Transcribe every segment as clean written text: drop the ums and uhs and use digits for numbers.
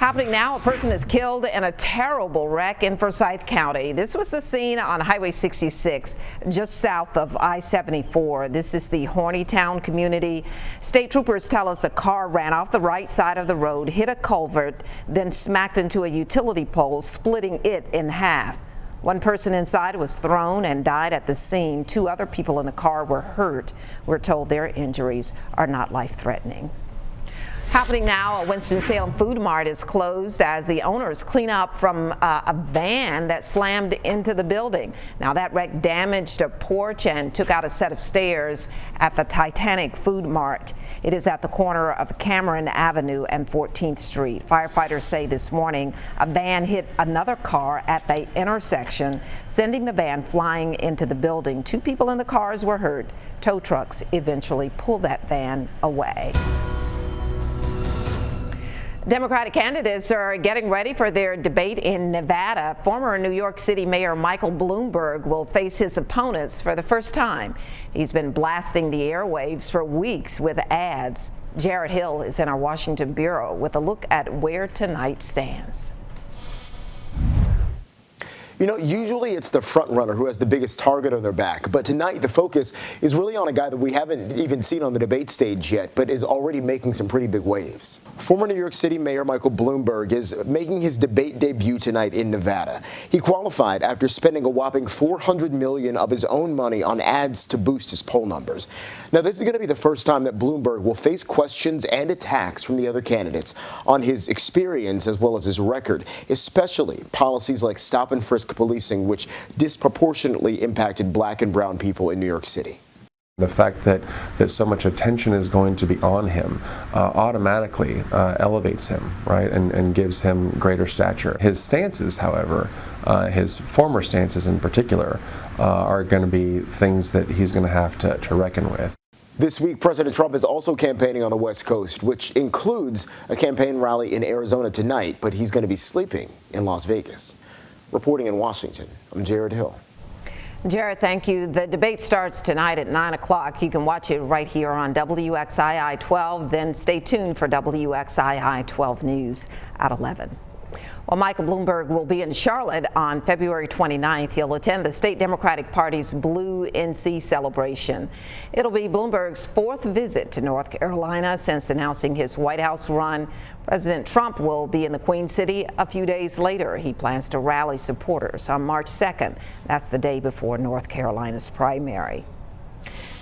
Happening now, a person is killed in a terrible wreck in Forsyth County. This was the scene on Highway 66, just south of I-74. This is the Hornytown community. State troopers tell us a car ran off the right side of the road, hit a culvert, then smacked into a utility pole, splitting it in half. One person inside was thrown and died at the scene. Two other people in the car were hurt. We're told their injuries are not life-threatening. Happening now, a Winston-Salem Food Mart is closed as the owners clean up from a van that slammed into the building. Now that wreck damaged a porch and took out a set of stairs at the Titanic Food Mart. It is at the corner of Cameron Avenue and 14th Street. Firefighters say this morning a van hit another car at the intersection, sending the van flying into the building. Two people in the cars were hurt. Tow trucks eventually pulled that van away. Democratic candidates are getting ready for their debate in Nevada. Former New York City Mayor Michael Bloomberg will face his opponents for the first time. He's been blasting the airwaves for weeks with ads. Jared Hill is in our Washington bureau with a look at where tonight stands. You know, usually it's the front runner who has the biggest target on their back, but tonight the focus is really on a guy that we haven't even seen on the debate stage yet, but is already making some pretty big waves. Former New York City Mayor Michael Bloomberg is making his debate debut tonight in Nevada. He qualified after spending a whopping $400 million of his own money on ads to boost his poll numbers. Now, this is going to be the first time that Bloomberg will face questions and attacks from the other candidates on his experience as well as his record, especially policies like stop and frisk policing, which disproportionately impacted black and brown people in New York City. The fact that so much attention is going to be on him automatically elevates him, right, and gives him greater stature. His stances, however, his former stances in particular, are going to be things that he's going to have to reckon with. This week, President Trump is also campaigning on the West Coast, which includes a campaign rally in Arizona tonight, but he's going to be sleeping in Las Vegas. Reporting in Washington, I'm Jared Hill. Jared, thank you. The debate starts tonight at 9 o'clock. You can watch it right here on WXII 12. Then stay tuned for WXII 12 News at 11. Well, Michael Bloomberg will be in Charlotte on February 29th. He'll attend the state Democratic Party's Blue NC celebration. It'll be Bloomberg's fourth visit to North Carolina since announcing his White House run. President Trump will be in the Queen City a few days later. He plans to rally supporters on March 2nd. That's the day before North Carolina's primary.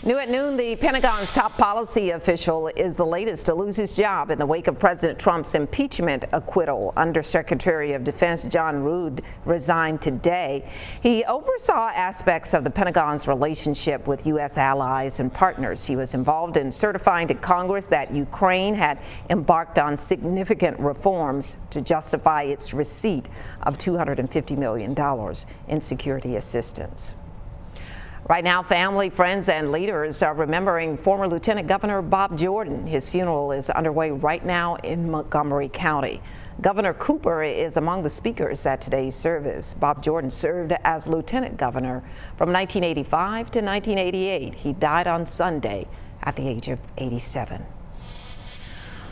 New at noon, the Pentagon's top policy official is the latest to lose his job in the wake of President Trump's impeachment acquittal. Undersecretary of Defense John Rood resigned today. He oversaw aspects of the Pentagon's relationship with U.S. allies and partners. He was involved in certifying to Congress that Ukraine had embarked on significant reforms to justify its receipt of $250 million in security assistance. Right now, family, friends, and leaders are remembering former Lieutenant Governor Bob Jordan. His funeral is underway right now in Montgomery County. Governor Cooper is among the speakers at today's service. Bob Jordan served as Lieutenant Governor from 1985 to 1988. He died on Sunday at the age of 87.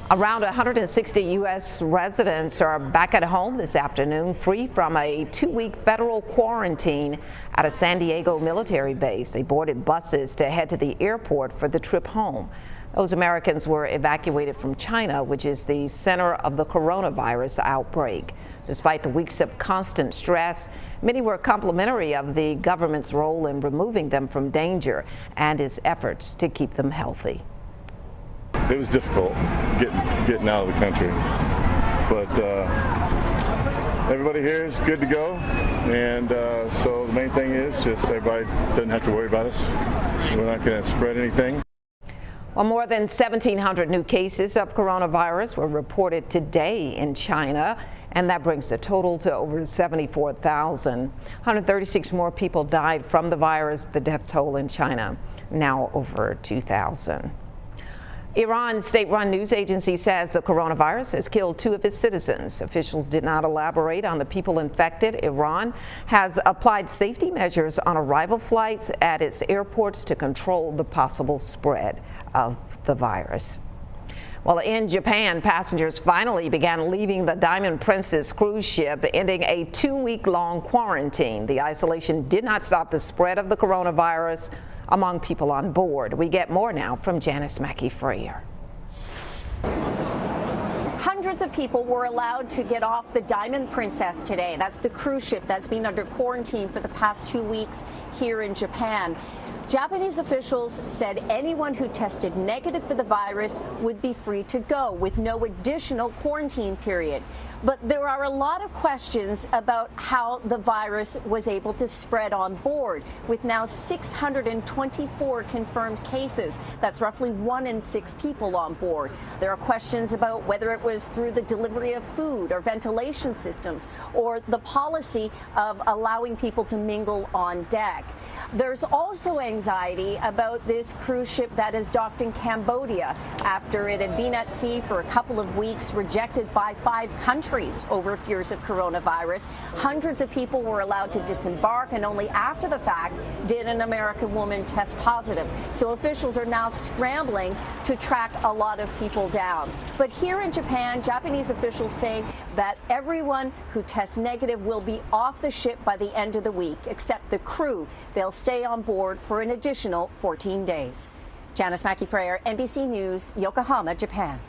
Around 160 U.S. residents are back at home this afternoon, free from a 2-week federal quarantine at a San Diego military base. They boarded buses to head to the airport for the trip home. Those Americans were evacuated from China, which is the center of the coronavirus outbreak. Despite the weeks of constant stress, many were complimentary of the government's role in removing them from danger and its efforts to keep them healthy. It was difficult getting out of the country, but everybody here is good to go, and so the main thing is just everybody doesn't have to worry about us. We're not going to spread anything. Well, more than 1,700 new cases of coronavirus were reported today in China, and that brings the total to over 74,000. 136 more people died from the virus. The death toll in China now over 2,000. Iran's state-run news agency says the coronavirus has killed 2 of its citizens. Officials did not elaborate on the people infected. Iran has applied safety measures on arrival flights at its airports to control the possible spread of the virus. Well, in Japan, passengers finally began leaving the Diamond Princess cruise ship, ending a 2-week-long quarantine. The isolation did not stop the spread of the coronavirus among people on board. We get more now from Janice Mackey-Frayer. Hundreds of people were allowed to get off the Diamond Princess today. That's the cruise ship that's been under quarantine for the past 2 weeks here in Japan. Japanese officials said anyone who tested negative for the virus would be free to go with no additional quarantine period. But there are a lot of questions about how the virus was able to spread on board, with now 624 confirmed cases. That's roughly 1 in 6 people on board. There are questions about whether it was through the delivery of food or ventilation systems, or the policy of allowing people to mingle on deck. There's also anxiety about this cruise ship that is docked in Cambodia after it had been at sea for a couple of weeks, rejected by 5 countries over fears of coronavirus. Hundreds of people were allowed to disembark, and only after the fact did an American woman test positive. So officials are now scrambling to track a lot of people down. But here in Japan, Japanese officials say that everyone who tests negative will be off the ship by the end of the week, except the crew. They'll stay on board for an additional 14 days. Janice Mackey-Frayer, NBC News, Yokohama, Japan.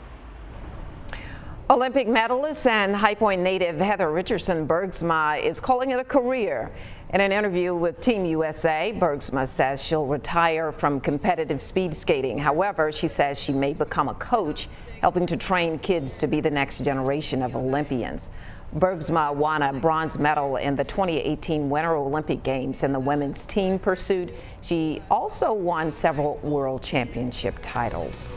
Olympic medalist and High Point native Heather Richardson Bergsma is calling it a career. In an interview with Team USA, Bergsma says she'll retire from competitive speed skating. However, she says she may become a coach, helping to train kids to be the next generation of Olympians. Bergsma won a bronze medal in the 2018 Winter Olympic Games in the women's team pursuit. She also won several world championship titles.